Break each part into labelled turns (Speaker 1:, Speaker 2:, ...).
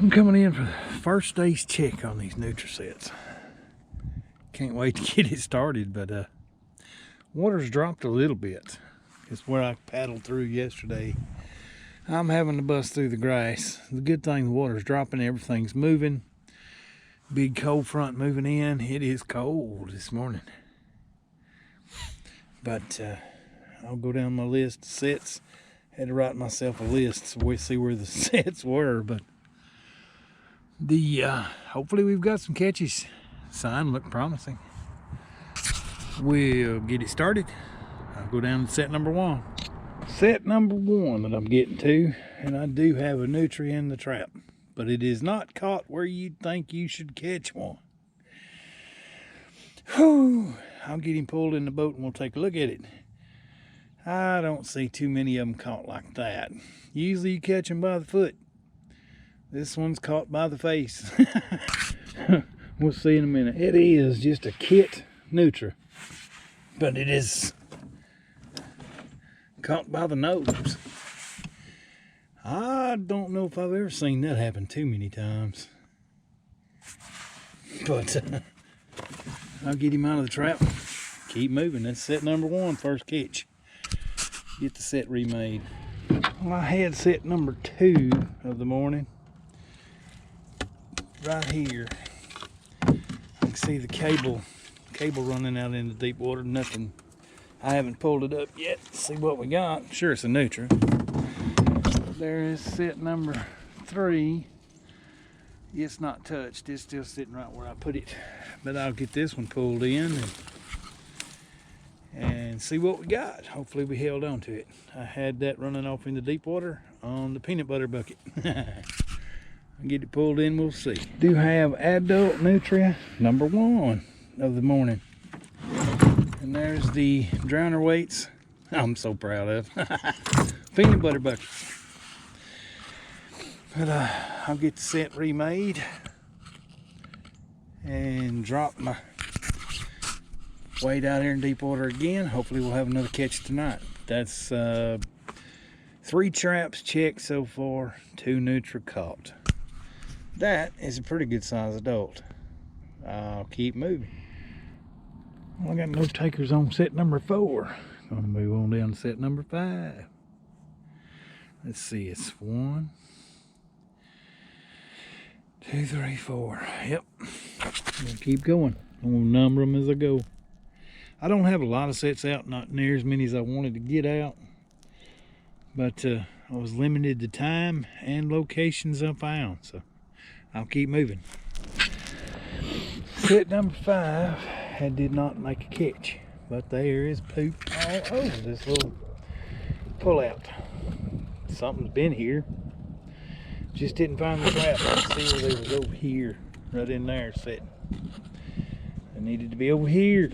Speaker 1: I'm coming in for the first day's check on these Nutria sets. Can't wait to get it started, but water's dropped a little bit. It's where I paddled through yesterday. I'm having to bust through the grass. The good thing, the water's dropping, everything's moving. Big cold front moving in. It is cold this morning. But I'll go down my list of sets. Had to write myself a list so we see where the sets were, but hopefully we've got some catches. Sign look promising. We'll get it started. I'll go down to set number one. Set number one that I'm getting to, and I do have a Nutria in the trap, but it is not caught where you'd think you should catch one. Whew. I'll get him pulled in the boat and we'll take a look at it. I don't see too many of them caught like that. Usually you catch them by the foot. This one's caught by the face. We'll see in a minute. It is just a kit Nutria, but it is caught by the nose. I don't know if I've ever seen that happen too many times. But I'll get him out of the trap. Keep moving. That's set number one, first catch. Get the set remade. Well, I had set number two of the morning. Right here. I can see the cable running out into deep water. Nothing. I haven't pulled it up yet. Let's see what we got. Sure, it's a Nutria. There is set number three. It's not touched. It's still sitting right where I put it. But I'll get this one pulled in and see what we got. Hopefully we held on to it. I had that running off in the deep water on the peanut butter bucket. I'll get it pulled in, we'll see. Do have adult Nutria number one of the morning. And there's the drowner weights I'm so proud of. Peanut butter bucket. But I'll get the set remade and drop my weight out here in deep water again. Hopefully we'll have another catch tonight. That's 3 traps checked so far, 2 Nutria caught. That is a pretty good size adult. I'll keep moving. Well, I got no takers on set number 4. Gonna move on down to set number 5. Let's see, it's 1, 2, 3, 4. Yep. We'll keep going. I'm gonna number them as I go. I don't have a lot of sets out, not near as many as I wanted to get out, but I was limited to time and locations I found, so I'll keep moving. Set number 5, I did not make a catch, but there is poop all over this little pullout. Something's been here. Just didn't find the trap. Let's see where they was over here, right in there sitting. They needed to be over here.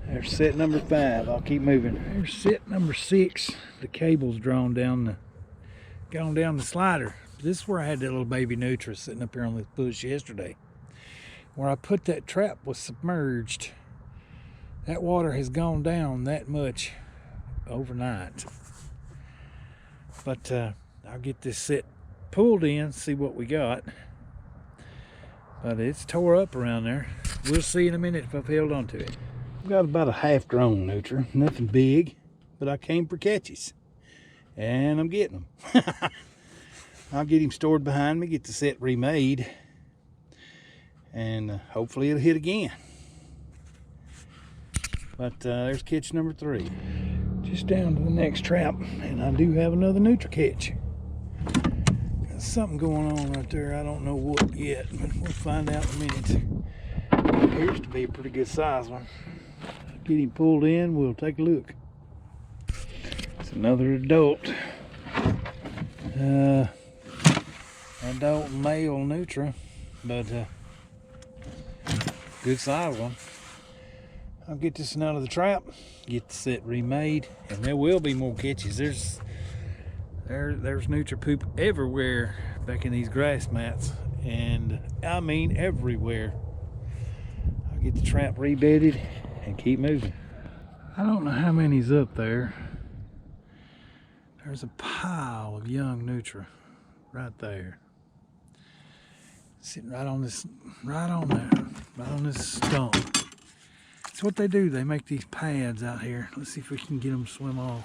Speaker 1: There's set number 5. I'll keep moving. There's set number 6. The cable's gone down the slider. This is where I had that little baby Nutria sitting up here on this bush yesterday. Where I put that trap was submerged. That water has gone down that much overnight. But I'll get this set pulled in, see what we got. But it's tore up around there. We'll see in a minute if I've held on to it. I've got about a half-grown Nutria, nothing big, but I came for catches. And I'm getting them. I'll get him stored behind me, get the set remade, and hopefully it'll hit again. But there's catch number 3. Just down to the next trap, and I do have another Nutria catch. Got something going on right there. I don't know what yet, but we'll find out in a minute. It appears to be a pretty good size one. Get him pulled in, we'll take a look. It's another adult. Adult male Nutria, but good size one. I'll get this one out of the trap, get the set remade, and there will be more catches. There's Nutria poop everywhere back in these grass mats, and I mean everywhere. I'll get the trap rebedded and keep moving. I don't know how many's up there. There's a pile of young Nutria right there. Sitting right on this, right on this stump. That's what they do. They make these pads out here. Let's see if we can get them to swim off.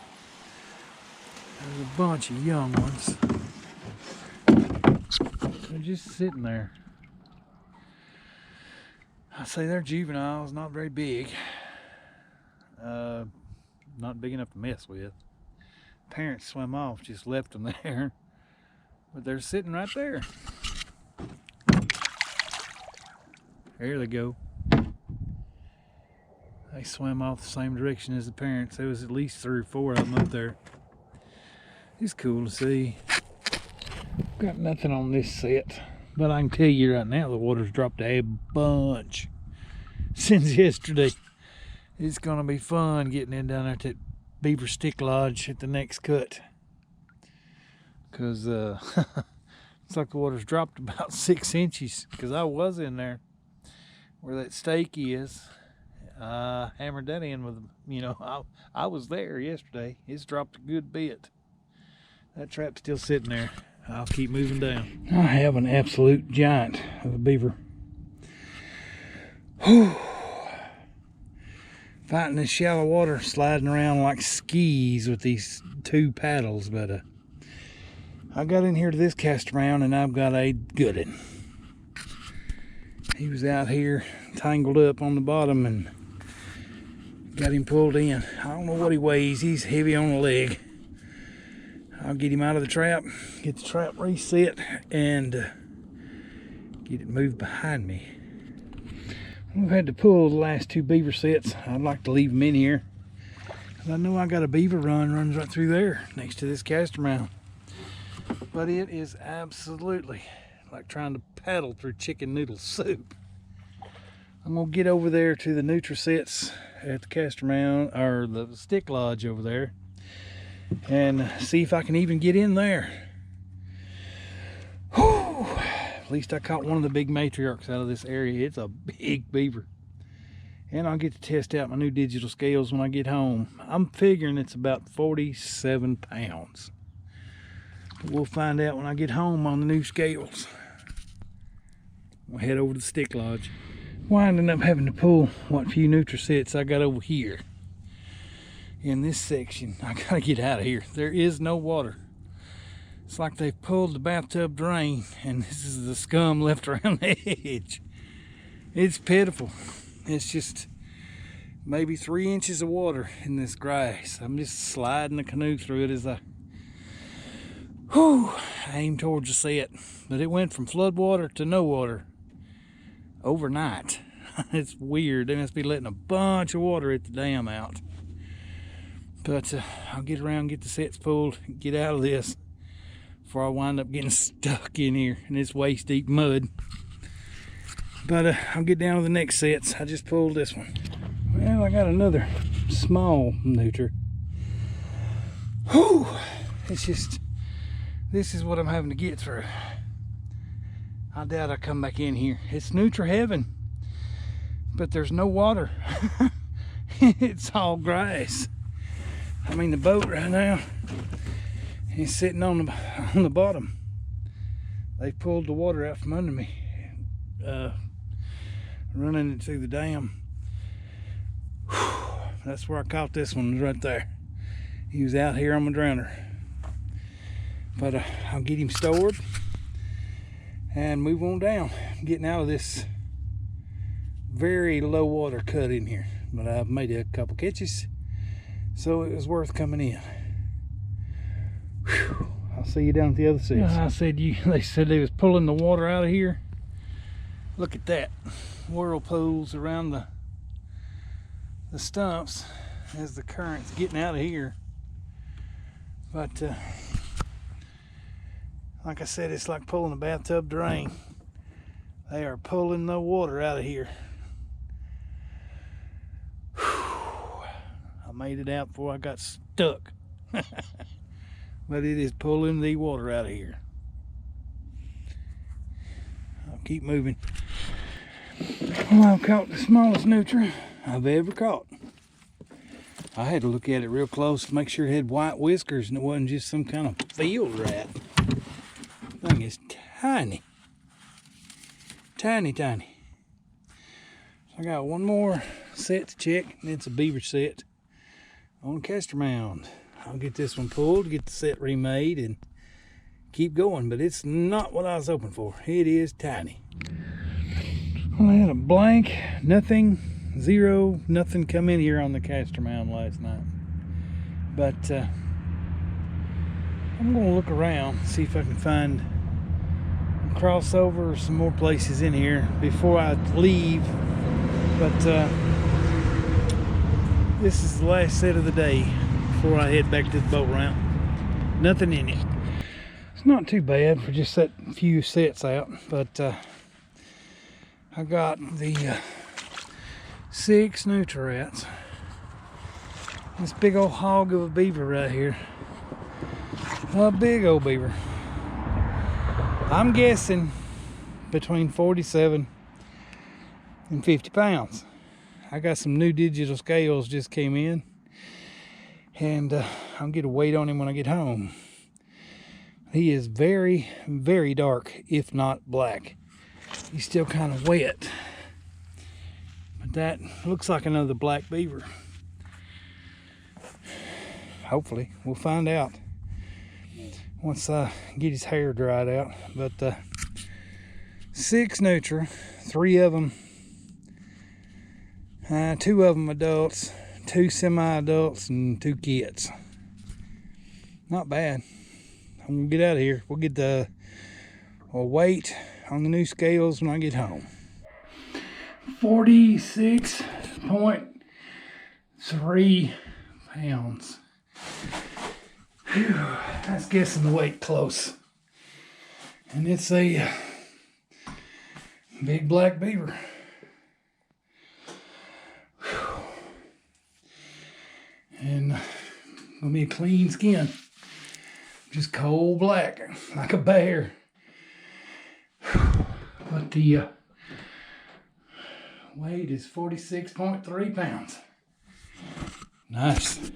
Speaker 1: There's a bunch of young ones. They're just sitting there. I say they're juveniles, not very big. Not big enough to mess with. Parents swim off, just left them there. But they're sitting right there. There they go. They swam off the same direction as the parents. There was at least 3 or 4 of them up there. It's cool to see. Got nothing on this set, but I can tell you right now the water's dropped a bunch since yesterday. It's gonna be fun getting in down there to that Beaver Stick Lodge at the next cut. Cause it's like the water's dropped about 6 inches. Cause I was in there where that stake is. Hammered that in with, you know, I was there yesterday. It's dropped a good bit. That trap's still sitting there. I'll keep moving down. I have an absolute giant of a beaver. Whew. Fighting this shallow water, sliding around like skis with these 2 paddles, but I got in here to this cast around and I've got a good one. He was out here tangled up on the bottom and got him pulled in. I don't know what he weighs. He's heavy on the leg. I'll get him out of the trap, get the trap reset, and get it moved behind me. We've had to pull the last 2 beaver sets. I'd like to leave them in here. I know I got a beaver runs right through there next to this caster mount. But it is absolutely like trying to paddle through chicken noodle soup. I'm gonna get over there to the Nutria sets at the caster mount, or the stick lodge over there, and see if I can even get in there. Whew. At least I caught one of the big matriarchs out of this area. It's a big beaver. And I'll get to test out my new digital scales when I get home. I'm figuring it's about 47 pounds. But we'll find out when I get home on the new scales. We'll head over to the stick lodge. Winding up having to pull what few Nutria sets I got over here. In this section, I gotta get out of here. There is no water. It's like they've pulled the bathtub drain and this is the scum left around the edge. It's pitiful. It's just maybe 3 inches of water in this grass. I'm just sliding the canoe through it as I aim towards the set. But it went from flood water to no water overnight. It's weird. They must be letting a bunch of water at the dam out. But I'll get around, get the sets pulled, get out of this before I wind up getting stuck in here in this waist deep mud. But I'll get down to the next sets. I just pulled this one. Well, I got another small Nutria. Whew! It's just, this is what I'm having to get through. I doubt I come back in here. It's Nutria heaven, but there's no water. It's all grass. I mean, the boat right now is sitting on the bottom. They pulled the water out from under me, running it through the dam. Whew. That's where I caught this one, right there. He was out here on my drowner. But I'll get him stored and move on down. I'm getting out of this very low water cut in here, but I've made a couple catches, so it was worth coming in. Whew. I'll see you down at the other side. I said they said they was pulling the water out of here. Look at that. Whirlpools around the stumps as the current's getting out of here. But like I said, it's like pulling a bathtub drain. They are pulling the water out of here. Whew. I made it out before I got stuck. But it is pulling the water out of here. I'll keep moving. Well, I've caught the smallest Nutria I've ever caught. I had to look at it real close to make sure it had white whiskers and it wasn't just some kind of field rat. tiny. Tiny, tiny. I got one more set to check, and it's a beaver set on Castor Mound. I'll get this one pulled, get the set remade, and keep going, but it's not what I was hoping for. It is tiny. Well, I had a blank, nothing, zero, nothing come in here on the Castor Mound last night. But I'm gonna look around, see if I can find a crossover or some more places in here before I leave. But this is the last set of the day before I head back to the boat ramp. Nothing in it. It's not too bad for just that few sets out, but I got the 6 Nutrias. This big old hog of a beaver right here. A big old beaver. I'm guessing between 47 and 50 pounds. I got some new digital scales just came in, and I'll get a weight on him when I get home. He is very, very dark, if not black. He's still kind of wet, but that looks like another black beaver. Hopefully, we'll find out once I get his hair dried out. But 6 Nutria, 3 of them, 2 of them adults, 2 semi-adults, and 2 kids. Not bad. I'm gonna get out of here. We'll get the weight on the new scales when I get home. 46.3 pounds. Whew, that's guessing the weight close. And it's a big black beaver. Whew. And gonna be a clean skin. Just cold black, like a bear. But the weight is 46.3 pounds. Nice.